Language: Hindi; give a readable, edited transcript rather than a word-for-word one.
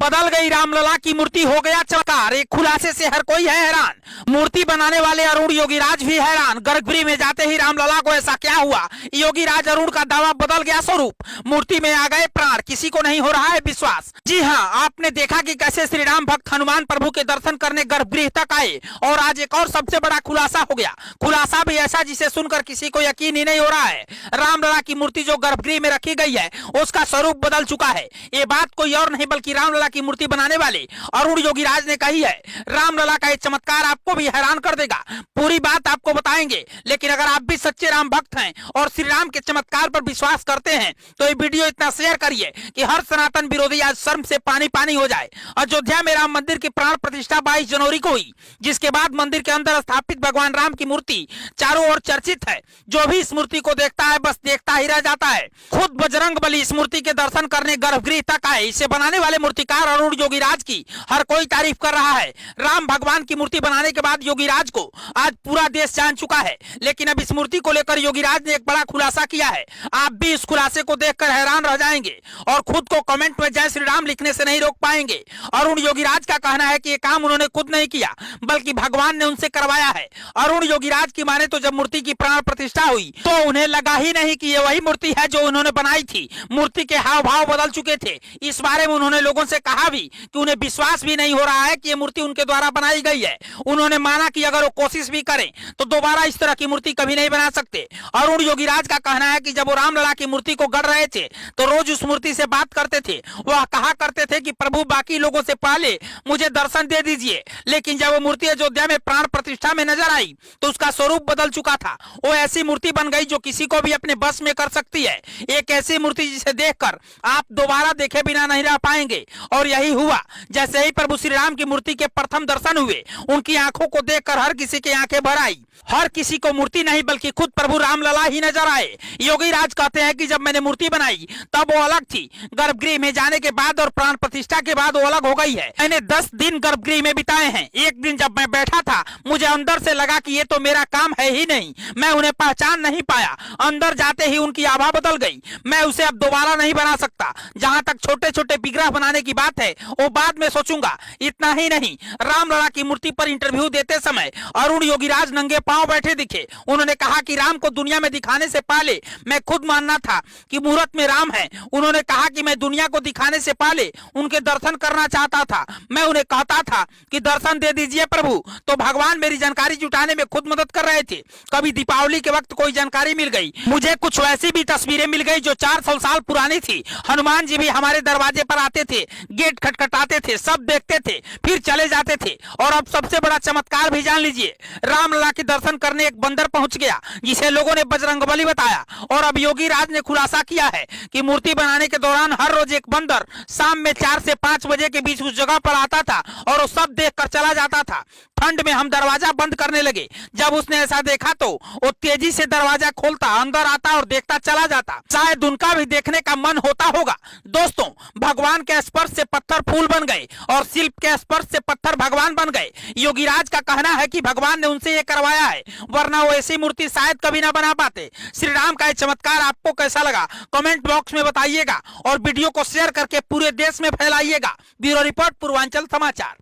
बदल गई रामलला की मूर्ति, हो गया चमत्कार। एक खुलासे से हर कोई है हैरान। मूर्ति बनाने वाले अरुण योगीराज भी हैरान। गर्भगृह में जाते ही रामलला को ऐसा क्या हुआ? योगीराज अरुण का दावा बदल गया स्वरूप। मूर्ति में आ गए प्राण, किसी को नहीं हो रहा है विश्वास। जी हाँ, आपने देखा कि कैसे श्री राम भक्त हनुमान प्रभु के दर्शन करने गर्भगृह तक आए। और आज एक और सबसे बड़ा खुलासा हो गया। खुलासा भी ऐसा जिसे सुनकर किसी को यकीन ही नहीं हो रहा है। रामलला की मूर्ति जो गर्भगृह में रखी गई है उसका स्वरूप बदल चुका है। ये बात कोई और नहीं बल्कि रामलला की मूर्ति बनाने वाले अरुण योगीराज ने कही है। रामलला का ये चमत्कार आपको भी हैरान कर देगा। पूरी बात आपको बताएंगे, लेकिन अगर आप भी सच्चे राम भक्त हैं और श्री राम के चमत्कार पर विश्वास करते हैं तो ये वीडियो इतना शेयर करिए कि हर सनातन विरोधी आज शर्म से पानी पानी हो जाए। अयोध्या में राम मंदिर की प्राण प्रतिष्ठा 22 जनवरी को हुई, जिसके बाद मंदिर के अंदर स्थापित भगवान राम की मूर्ति चारों ओर चर्चित है। जो भी इस मूर्ति को देखता है बस देखता ही रह जाता है। खुद बजरंग बली इस मूर्ति के दर्शन करने गर्भगृह तक आए। इसे बनाने वाले मूर्तिकार अरुण योगीराज की हर कोई तारीफ कर रहा है। राम भगवान की मूर्ति बनाने के बाद योगीराज को आज पूरा देश जान चुका है, लेकिन अब इस मूर्ति को लेकर योगीराज ने एक बड़ा खुलासा किया है। आप भी इस खुलासे को देखकर हैरान रह जाएंगे और खुद को कमेंट में जय श्री राम लिखने से नहीं रोक पाएंगे। अरुण योगीराज का कहना है कि ये काम उन्होंने खुद नहीं किया बल्कि भगवान ने उनसे करवाया है। अरुण योगीराज की माने तो जब मूर्ति की प्राण प्रतिष्ठा हुई तो उन्हें लगा ही नहीं कि ये वही मूर्ति है जो उन्होंने बनाई थी। मूर्ति के हाव भाव बदल चुके थे। इस बारे में उन्होंने लोगों से कहा भी कि उन्हें विश्वास भी नहीं हो रहा है कि ये मूर्ति उनके द्वारा बनाई गई है। उन्होंने माना कि अगर वो कोशिश भी करें तो दोबारा इस तरह की मूर्ति कभी नहीं बना सकते। अरुण योगीराज का कहना है कि जब वो रामलला की मूर्ति को गढ़ रहे थे तो रोज उस मूर्ति से बात करते थे। वह कहा करते थे कि प्रभु बाकी लोगों से पहले मुझे दर्शन दे दीजिए। लेकिन जब वो मूर्ति अयोध्या में प्राण प्रतिष्ठा में नजर आई तो उसका स्वरूप बदल चुका था। वो ऐसी मूर्ति बन गई जो किसी को भी अपने बस में कर सकती है। एक ऐसी मूर्ति जिसे देखकर आप दोबारा देखे बिना नहीं रह पाएंगे। और यही हुआ। जैसे ही प्रभु श्री राम की मूर्ति के प्रथम दर्शन हुए, उनकी आंखों को देखकर हर किसी की आंखें भर आई। हर किसी को मूर्ति नहीं बल्कि खुद प्रभु रामलला ही नजर आए। योगीराज कहते हैं कि जब मैंने मूर्ति बनाई तब वो अलग थी। गर्भगृह में जाने के बाद और प्राण प्रतिष्ठा के बाद वो अलग हो गई है। मैंने 10 दिन गर्भगृह में बिताए हैं। एक दिन जब मैं बैठा था मुझे अंदर से लगा कि ये तो मेरा काम है ही नहीं। मैं उन्हें पहचान नहीं पाया। अंदर जाते ही उनकी आभा बदल गई। मैं उसे अब दोबारा नहीं बना सकता। जहां तक छोटे छोटे विग्रह बनाने की बात है वो बाद में सोचूंगा। इतना ही नहीं, रामलला की मूर्ति पर इंटरव्यू देते समय अरुण योगीराज नंगे पांव बैठे दिखे। उन्होंने कहा कि राम को दुनिया में दिखाने से पहले मैं खुद मानना था कि मुहूर्त में राम है। उन्होंने कहा कि मैं दुनिया को दिखाने से पहले उनके दर्शन करना चाहता था। मैं उन्हें कहता था कि दर्शन दे दीजिए प्रभु, तो भगवान मेरी जानकारी जुटाने में खुद मदद कर रहे थे। कभी दीपावली के वक्त कोई जानकारी मिल गई, मुझे कुछ वैसी भी तस्वीरें मिल गई जो 400 साल पुरानी थी। हनुमान जी भी हमारे दरवाजे पर आते थे, गेट खटखटाते थे, सब देखते थे, फिर चले जाते थे। और अब सबसे बड़ा चमत्कार भी जान लीजिए, रामलला के दर्शन करने एक बंदर पहुंच गया जिसे लोगों ने बजरंगबली बताया। और अब योगीराज ने खुलासा किया है कि मूर्ति बनाने के दौरान हर रोज एक बंदर शाम में 4 से 5 बजे के बीच उस जगह पर आता था और वो सब देखकर चला जाता था। ठंड में हम दरवाजा बंद करने लगे। जब उसने ऐसा देखा तो वो तेजी से दरवाजा खोलता, अंदर आता और देखता चला जाता। शायद उनका भी देखने का मन होता होगा। दोस्तों, भगवान के स्पर्श से पत्थर फूल बन गए और शिल्प के स्पर्श से पत्थर भगवान बन गए। योगीराज का कहना है कि भगवान ने उनसे ये करवाया है, वरना वो ऐसी मूर्ति शायद कभी ना बना पाते। श्री राम का ये चमत्कार आपको कैसा लगा कमेंट बॉक्स में बताइएगा और वीडियो को शेयर करके पूरे देश में फैलाइएगा। ब्यूरो रिपोर्ट, पूर्वांचल समाचार।